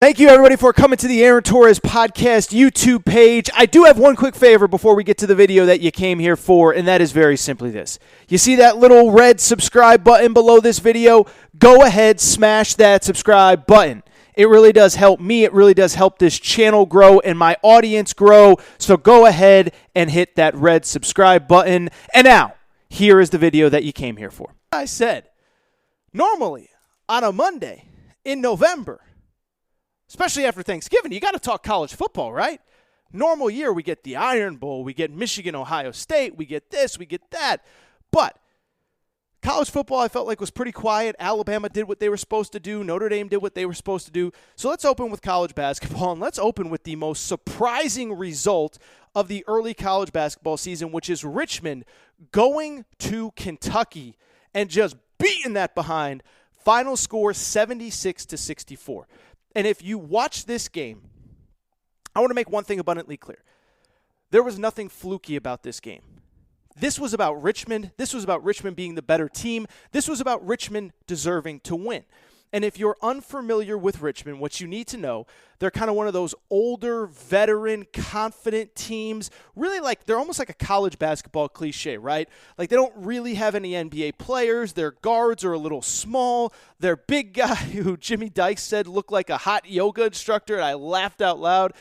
Thank you, everybody, for coming to the Aaron Torres Podcast YouTube page. I do have one quick favor before we get to the video that you came here for, and that is very simply this. You see that little red subscribe button below this video? Go ahead, smash that subscribe button. It really does help me. It really does help this channel grow and my audience grow. So go ahead and hit that red subscribe button. And now, here is the video that you came here for. I said, normally on a Monday in November, especially after Thanksgiving, you got to talk college football, right? Normal year, we get the Iron Bowl, we get Michigan, Ohio State, we get this, we get that. But college football, I felt like, was pretty quiet. Alabama did what they were supposed to do. Notre Dame did what they were supposed to do. So let's open with college basketball, and let's open with the most surprising result of the early college basketball season, which is Richmond going to Kentucky and just beating that behind. Final score 76-64. And if you watch this game, I want to make one thing abundantly clear. There was nothing fluky about this game. This was about Richmond. This was about Richmond being the better team. This was about Richmond deserving to win. And if you're unfamiliar with Richmond, what you need to know, they're kind of one of those older, veteran, confident teams. Really, like, they're almost like a college basketball cliche, right? Like, they don't really have any NBA players. Their guards are a little small. Their big guy, who Jimmy Dykes said looked like a hot yoga instructor, and I laughed out loud.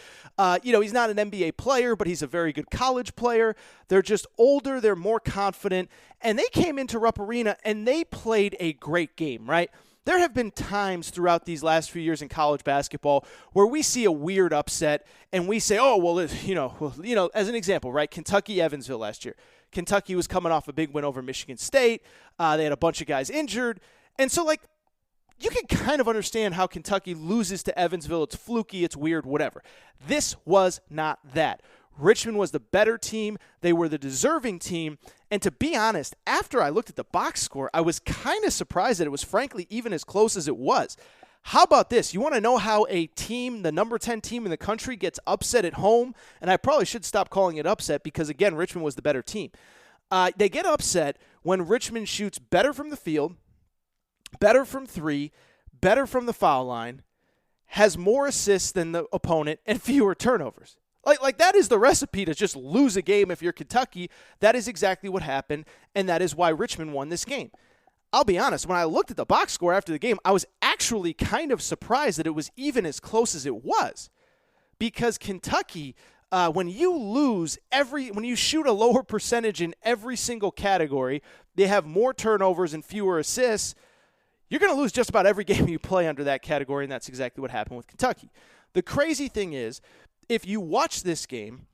He's not an NBA player, but he's a very good college player. They're just older. They're more confident. And they came into Rupp Arena, and they played a great game, right? There have been times throughout these last few years in college basketball where we see a weird upset and we say, as an example, right? Kentucky-Evansville last year. Kentucky was coming off a big win over Michigan State. They had a bunch of guys injured. And so, you can kind of understand how Kentucky loses to Evansville. It's fluky, it's weird, whatever. This was not that. Richmond was the better team. They were the deserving team. And to be honest, after I looked at the box score, I was kind of surprised that it was, frankly, even as close as it was. How about this? You want to know how a team, the number 10 team in the country, gets upset at home? And I probably should stop calling it upset because, again, Richmond was the better team. They get upset when Richmond shoots better from the field, better from three, better from the foul line, has more assists than the opponent, and fewer turnovers. Like that is the recipe to just lose a game if you're Kentucky. That is exactly what happened, and that is why Richmond won this game. I'll be honest, when I looked at the box score after the game, I was actually kind of surprised that it was even as close as it was. Because Kentucky, when you shoot a lower percentage in every single category, they have more turnovers and fewer assists, you're going to lose just about every game you play under that category, and that's exactly what happened with Kentucky. The crazy thing is, if you watch this game,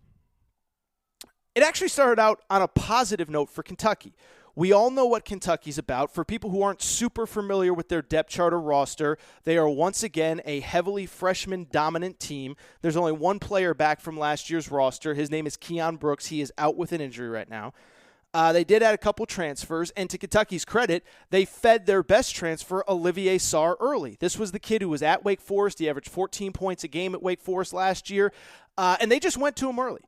it actually started out on a positive note for Kentucky. We all know what Kentucky's about. For people who aren't super familiar with their depth chart or roster, they are once again a heavily freshman-dominant team. There's only one player back from last year's roster. His name is Keon Brooks. He is out with an injury right now. They did add a couple transfers, and to Kentucky's credit, they fed their best transfer, Olivier Sarr, early. This was the kid who was at Wake Forest. He averaged 14 points a game at Wake Forest last year, and they just went to him early.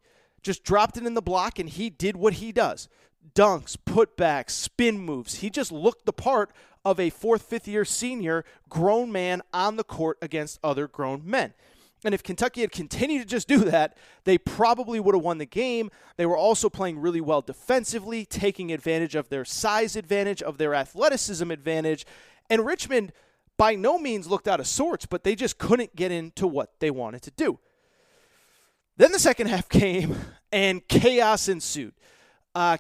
Just dropped it in the block, and he did what he does. Dunks, putbacks, spin moves. He just looked the part of a fourth, fifth-year senior grown man on the court against other grown men. And if Kentucky had continued to just do that, they probably would have won the game. They were also playing really well defensively, taking advantage of their size advantage, of their athleticism advantage. And Richmond by no means looked out of sorts, but they just couldn't get into what they wanted to do. Then the second half came, and chaos ensued.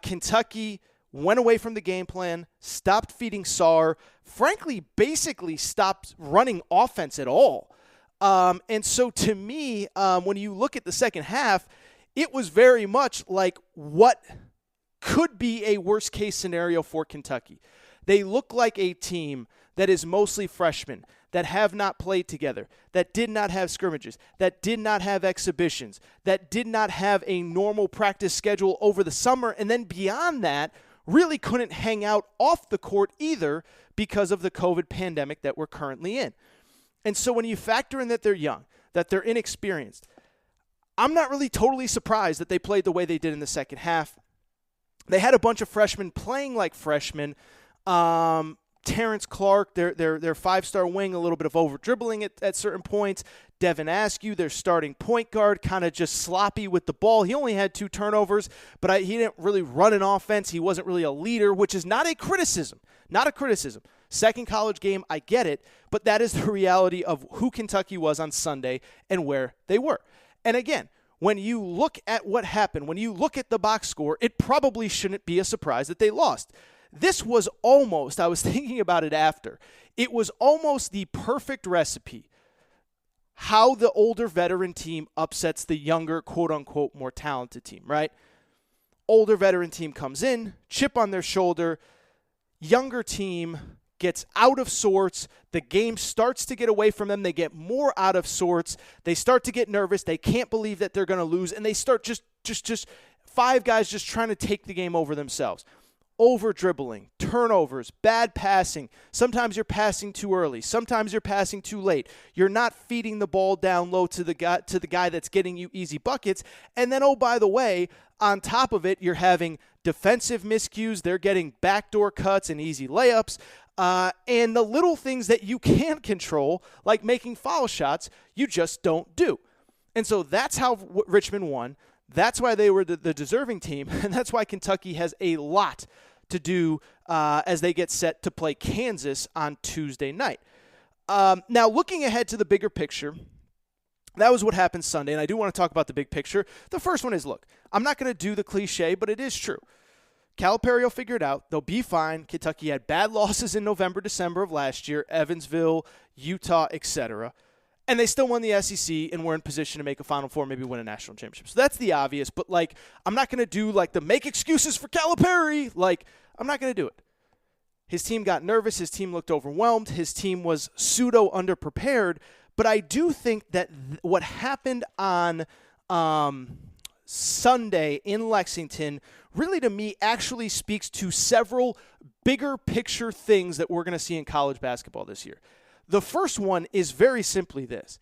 Kentucky went away from the game plan, stopped feeding Sarr, frankly, basically stopped running offense at all. And so to me, when you look at the second half, it was very much like what could be a worst-case scenario for Kentucky. They look like a team that is mostly freshmen, that have not played together, that did not have scrimmages, that did not have exhibitions, that did not have a normal practice schedule over the summer, and then beyond that, really couldn't hang out off the court either because of the COVID pandemic that we're currently in. And so when you factor in that they're young, that they're inexperienced, I'm not really totally surprised that they played the way they did in the second half. They had a bunch of freshmen playing like freshmen. Terrence Clark, their five-star wing, a little bit of over-dribbling at certain points. Devin Askew, their starting point guard, kind of just sloppy with the ball. He only had 2 turnovers, but he didn't really run an offense. He wasn't really a leader, which is not a criticism. Not a criticism. Second college game, I get it, but that is the reality of who Kentucky was on Sunday and where they were. And again, when you look at what happened, when you look at the box score, it probably shouldn't be a surprise that they lost. This was almost, I was thinking about it after, it was almost the perfect recipe how the older veteran team upsets the younger, quote-unquote, more talented team, right? Older veteran team comes in, chip on their shoulder, younger team gets out of sorts, the game starts to get away from them, they get more out of sorts, they start to get nervous, they can't believe that they're going to lose, and they start just 5 guys just trying to take the game over themselves. Over-dribbling, turnovers, bad passing. Sometimes you're passing too early. Sometimes you're passing too late. You're not feeding the ball down low to the guy that's getting you easy buckets. And then, oh, by the way, on top of it, you're having defensive miscues. They're getting backdoor cuts and easy layups. And the little things that you can't control, like making foul shots, you just don't do. And so that's how Richmond won. That's why they were the deserving team, and that's why Kentucky has a lot to do as they get set to play Kansas on Tuesday night. Now, looking ahead to the bigger picture, that was what happened Sunday, and I do want to talk about the big picture. The first one is, look, I'm not going to do the cliche, but it is true. Calipari will figure it out. They'll be fine. Kentucky had bad losses in November, December of last year, Evansville, Utah, etc., and they still won the SEC and were in position to make a Final Four, maybe win a national championship. So that's the obvious. But, I'm not going to do, the make excuses for Calipari. I'm not going to do it. His team got nervous. His team looked overwhelmed. His team was pseudo-underprepared. But I do think that what happened on Sunday in Lexington really, to me, actually speaks to several bigger picture things that we're going to see in college basketball this year. The first one is very simply this.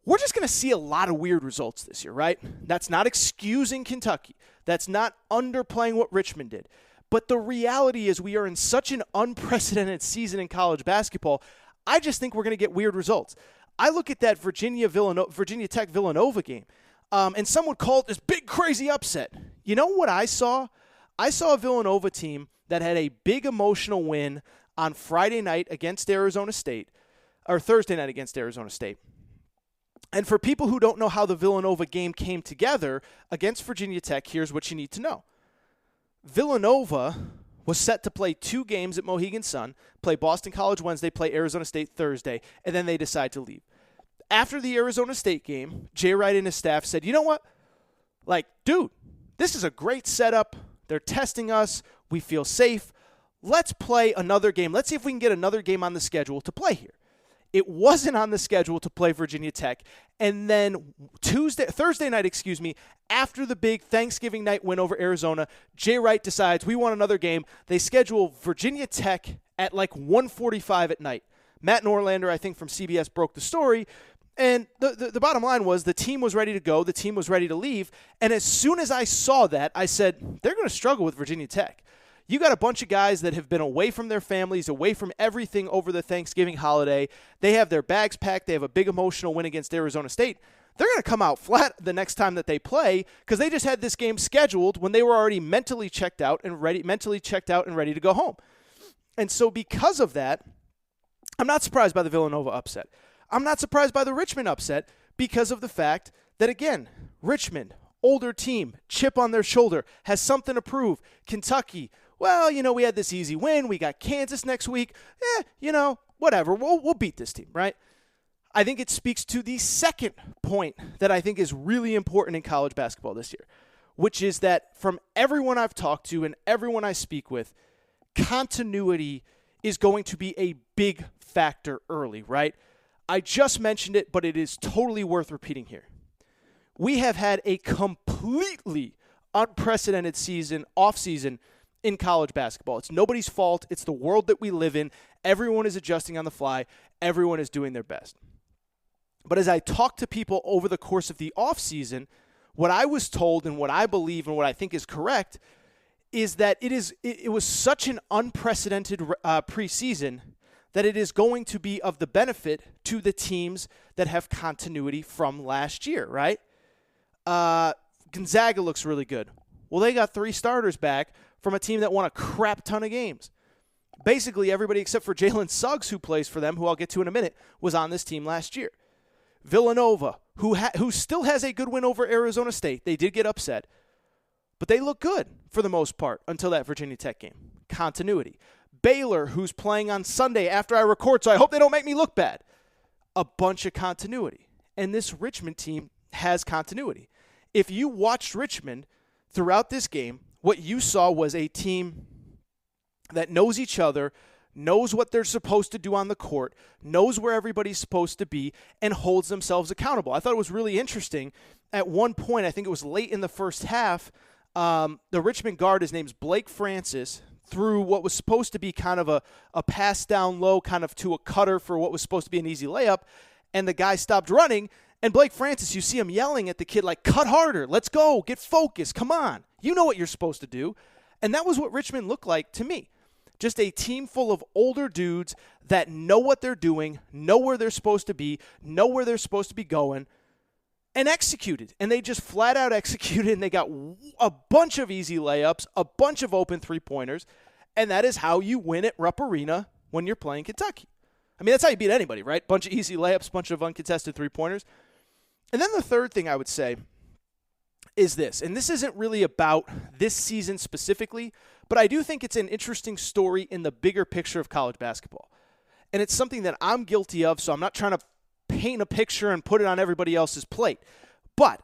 We're just going to see a lot of weird results this year, right? That's not excusing Kentucky. That's not underplaying what Richmond did. But the reality is we are in such an unprecedented season in college basketball, I just think we're going to get weird results. I look at that Virginia Tech-Villanova game, and some would call it this big, crazy upset. You know what I saw? I saw a Villanova team that had a big emotional win on Friday night against Arizona State, or Thursday night against Arizona State. And for people who don't know how the Villanova game came together against Virginia Tech, here's what you need to know. Villanova was set to play 2 games at Mohegan Sun, play Boston College Wednesday, play Arizona State Thursday, and then they decide to leave. After the Arizona State game, Jay Wright and his staff said, you know what? Dude, this is a great setup. They're testing us. We feel safe. Let's play another game. Let's see if we can get another game on the schedule to play here. It wasn't on the schedule to play Virginia Tech. And then Thursday night, after the big Thanksgiving night win over Arizona, Jay Wright decides we want another game. They schedule Virginia Tech at 1:45 at night. Matt Norlander, I think from CBS, broke the story. And the bottom line was the team was ready to go. The team was ready to leave. And as soon as I saw that, I said, they're going to struggle with Virginia Tech. You got a bunch of guys that have been away from their families, away from everything over the Thanksgiving holiday. They have their bags packed. They have a big emotional win against Arizona State. They're going to come out flat the next time that they play because they just had this game scheduled when they were already mentally checked out and ready to go home. And so because of that, I'm not surprised by the Villanova upset. I'm not surprised by the Richmond upset because of the fact that, again, Richmond, older team, chip on their shoulder, has something to prove. Kentucky, well, we had this easy win. We got Kansas next week. Whatever. We'll beat this team, right? I think it speaks to the second point that I think is really important in college basketball this year, which is that from everyone I've talked to and everyone I speak with, continuity is going to be a big factor early, right? I just mentioned it, but it is totally worth repeating here. We have had a completely unprecedented off-season in college basketball. It's nobody's fault. It's the world that we live in. Everyone is adjusting on the fly. Everyone is doing their best. But as I talk to people over the course of the off-season, what I was told and what I believe and what I think is correct is that it was such an unprecedented preseason that it is going to be of the benefit to the teams that have continuity from last year, right? Gonzaga looks really good. Well, they got 3 starters back from a team that won a crap ton of games. Basically, everybody except for Jalen Suggs, who plays for them, who I'll get to in a minute, was on this team last year. Villanova, who still has a good win over Arizona State. They did get upset, but they look good for the most part until that Virginia Tech game. Continuity. Baylor, who's playing on Sunday after I record, so I hope they don't make me look bad. A bunch of continuity. And this Richmond team has continuity. If you watched Richmond throughout this game, what you saw was a team that knows each other, knows what they're supposed to do on the court, knows where everybody's supposed to be, and holds themselves accountable. I thought it was really interesting. At one point, I think it was late in the first half, the Richmond guard, his name's Blake Francis, threw what was supposed to be kind of a pass down low, kind of to a cutter for what was supposed to be an easy layup, and the guy stopped running, and Blake Francis, you see him yelling at the kid like, cut harder, let's go, get focused, come on. You know what you're supposed to do. And that was what Richmond looked like to me. Just a team full of older dudes that know what they're doing, know where they're supposed to be, know where they're supposed to be going, and executed. And they just flat out executed, and they got a bunch of easy layups, a bunch of open three-pointers, and that is how you win at Rupp Arena when you're playing Kentucky. I mean, that's how you beat anybody, right? Bunch of easy layups, bunch of uncontested three-pointers. And then the third thing I would say is this, and this isn't really about this season specifically, but I do think it's an interesting story in the bigger picture of college basketball. And it's something that I'm guilty of, so I'm not trying to paint a picture and put it on everybody else's plate. But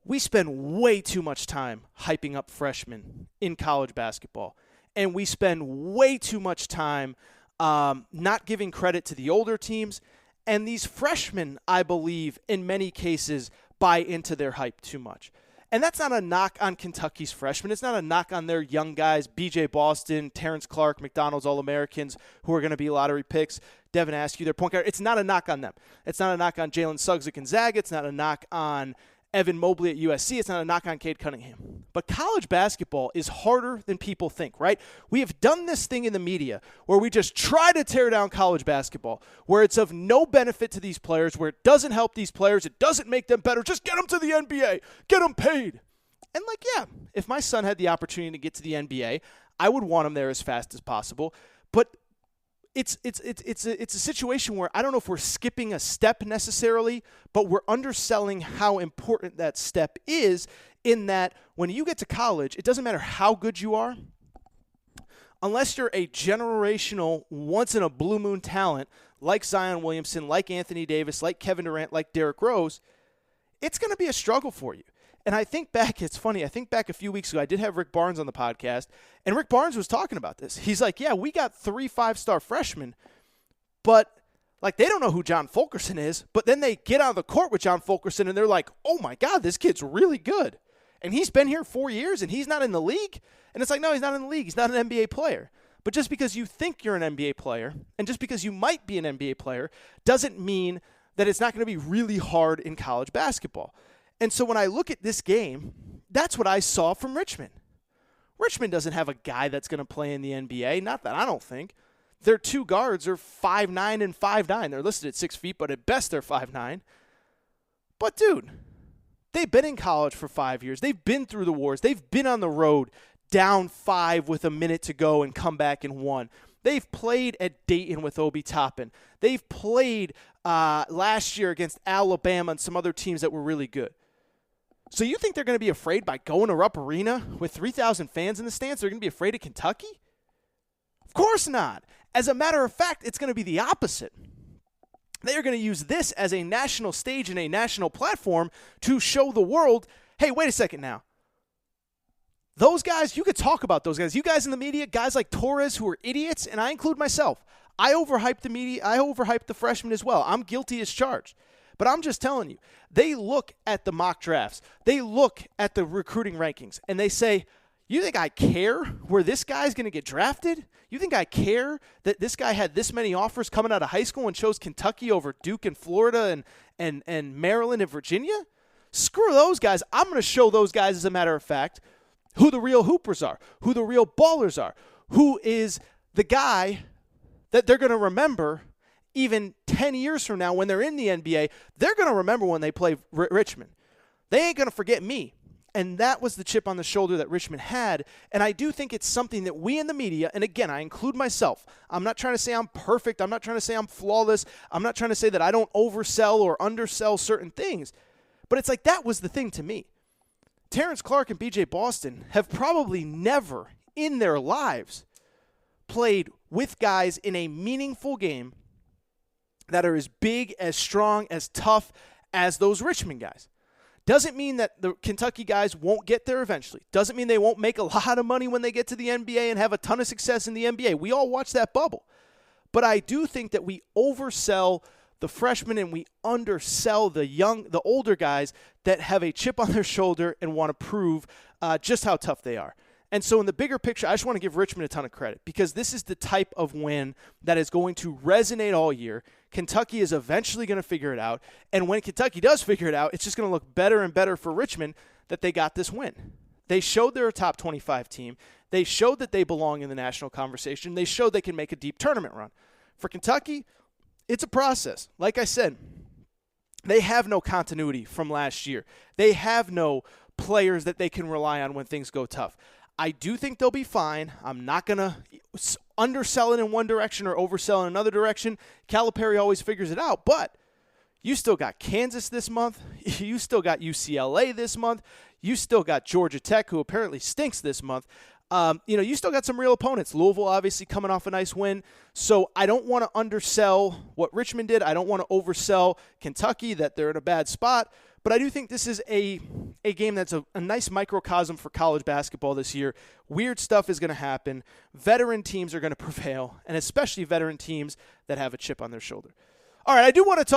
we spend way too much time hyping up freshmen in college basketball. And we spend way too much time not giving credit to the older teams. And these freshmen, I believe, in many cases, buy into their hype too much. And that's not a knock on Kentucky's freshmen. It's not a knock on their young guys, B.J. Boston, Terrence Clark, McDonald's All-Americans, who are going to be lottery picks, Devin Askew, their point guard. It's not a knock on them. It's not a knock on Jalen Suggs at Gonzaga. It's not a knock on Evan Mobley at USC. It's not a knock on Cade Cunningham. But college basketball is harder than people think, right? We have done this thing in the media where we just try to tear down college basketball, where it's of no benefit to these players, where it doesn't help these players, it doesn't make them better. Just get them to the NBA. Get them paid. And yeah, if my son had the opportunity to get to the NBA, I would want him there as fast as possible. But it's a situation where I don't know if we're skipping a step necessarily, but we're underselling how important that step is, in that when you get to college, it doesn't matter how good you are, unless you're a generational, once-in-a-blue moon talent like Zion Williamson, like Anthony Davis, like Kevin Durant, like Derrick Rose, it's going to be a struggle for you. And I think back, it's funny, I think back a few weeks ago, I did have Rick Barnes on the podcast, and Rick Barnes was talking about this. He's like, yeah, we got 3 5-star freshmen, but they don't know who John Fulkerson is, but then they get on the court with John Fulkerson, and they're like, oh my God, this kid's really good. And he's been here 4 years, and he's not in the league? And it's like, no, he's not in the league. He's not an NBA player. But just because you think you're an NBA player, and just because you might be an NBA player, doesn't mean that it's not going to be really hard in college basketball. And so when I look at this game, that's what I saw from Richmond. Richmond doesn't have a guy that's going to play in the NBA. Not that I don't think. Their 2 guards are 5'9" and 5'9". They're listed at 6 feet, but at best they're 5'9". But, dude, they've been in college for 5 years. They've been through the wars. They've been on the road down 5 with a minute to go and come back and won. They've played at Dayton with Obi Toppin. They've played last year against Alabama and some other teams that were really good. So you think they're going to be afraid by going to Rupp Arena with 3,000 fans in the stands? They're going to be afraid of Kentucky? Of course not. As a matter of fact, it's going to be the opposite. They are going to use this as a national stage and a national platform to show the world, hey, wait a second now. Those guys, you could talk about those guys. You guys in the media, guys like Torres who are idiots, and I include myself. I overhyped the media. I overhyped the freshmen as well. I'm guilty as charged. But I'm just telling you, they look at the mock drafts. They look at the recruiting rankings, and they say, you think I care where this guy's going to get drafted? You think I care that this guy had this many offers coming out of high school and chose Kentucky over Duke and Florida and Maryland and Virginia? Screw those guys. I'm going to show those guys, as a matter of fact, who the real hoopers are, who the real ballers are, who is the guy that they're going to remember even 10 years from now when they're in the NBA. They're going to remember when they play Richmond. They ain't going to forget me. And that was the chip on the shoulder that Richmond had. And I do think it's something that we in the media, and again, I include myself. I'm not trying to say I'm perfect. I'm not trying to say I'm flawless. I'm not trying to say that I don't oversell or undersell certain things. But it's like that was the thing to me. Terrence Clark and BJ Boston have probably never in their lives played with guys in a meaningful game that are as big, as strong, as tough as those Richmond guys. Doesn't mean that the Kentucky guys won't get there eventually. Doesn't mean they won't make a lot of money when they get to the NBA and have a ton of success in the NBA. We all watch that bubble. But I do think that we oversell the freshmen and we undersell the older guys that have a chip on their shoulder and want to prove just how tough they are. And so in the bigger picture, I just want to give Richmond a ton of credit because this is the type of win that is going to resonate all year. Kentucky is eventually going to figure it out. And when Kentucky does figure it out, it's just going to look better and better for Richmond that they got this win. They showed they're a top 25 team. They showed that they belong in the national conversation. They showed they can make a deep tournament run. For Kentucky, it's a process. Like I said, they have no continuity from last year. They have no players that they can rely on when things go tough. I do think they'll be fine. I'm not going to undersell it in one direction or oversell in another direction. Calipari always figures it out, but you still got Kansas this month. You still got UCLA this month. You still got Georgia Tech, who apparently stinks this month. You still got some real opponents. Louisville obviously coming off a nice win. So I don't want to undersell what Richmond did. I don't want to oversell Kentucky that they're in a bad spot. But I do think this is a game that's a nice microcosm for college basketball this year. Weird stuff is going to happen. Veteran teams are going to prevail, and especially veteran teams that have a chip on their shoulder. All right, I do want to talk